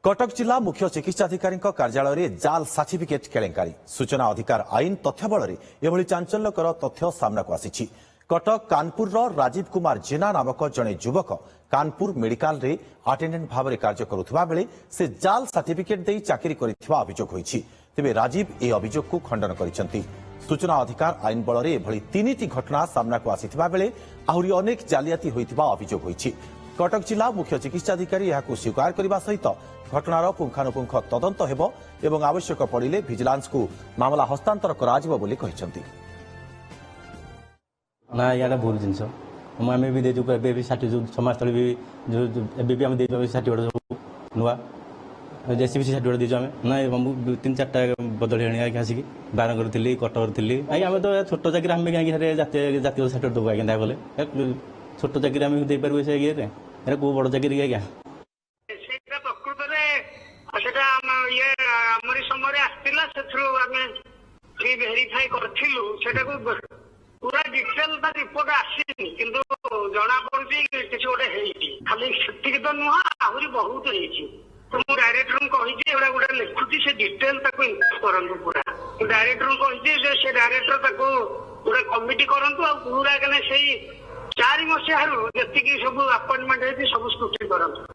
कटक जिला मुख्य चिकित्साधिकारी कार्यालय जाल सर्टिफिकेट केलेंकारी सूचना अधिकार आईन तथ्यबल एभली चांचल्यकर तथ्य सामना आसी। कटक कानपुर राजीव कुमार जेना नामक जड़े युवक कानपुर मेडिकल रे अटेंडेंट भाव में कार्य करुवा बेले से जाल सर्टिफिकेट दे चाकरी करथिबा अभियोग होईछि। तेबे राजीव ए अभियोग को खंडन करिसेंति। सूचना अधिकार आईन बल एभली 3टी घटना सामना को आसीथिबा बेले आहुरी अनेक जालियाती होइथिबा अभियोग होईछि। कटक जिला मुख्य चिकित्साधिकारी यहाकू स्वीकार करने सहित घटनार पुंखानुपुंख तदंत हेबो एवं आवश्यक पड़िले विजिलेंस को मामला हस्तांतर कराजिबो बोली कहिसेंति। ना यार भूल जिनस आम भी देचु भी सर्टिफिकेट समाजस्थल भी आम दे सर्टिफिकेट नुआ जेसीबी सर्टिफिकेट दीचु आम ना 3-4टा बदल आसिक बारंग कटक थी आम तो छोट चाकरी आम कहीं जातीय सर्टिफिकेट देव आज्ञा बोले छोट चाकरी आम दे पार से ये कौ बड़ चाकरी आज्ञा पूरा डिटेल रिपोर्ट आसी किंतु जना पड़ी किसी गोटे खाली सेतिक तो नुह आहरी बहुत तो मु डायरेक्टर कही गोटे लिखुची से डिटेल करूँ पूरा डायरेक्टर कही से डायरेक्टर गोटे कमिटी करूँ पूरा से 4 मसीह जी सब अपॉइंटमेंट सब स्क्रूटिनी करूँ।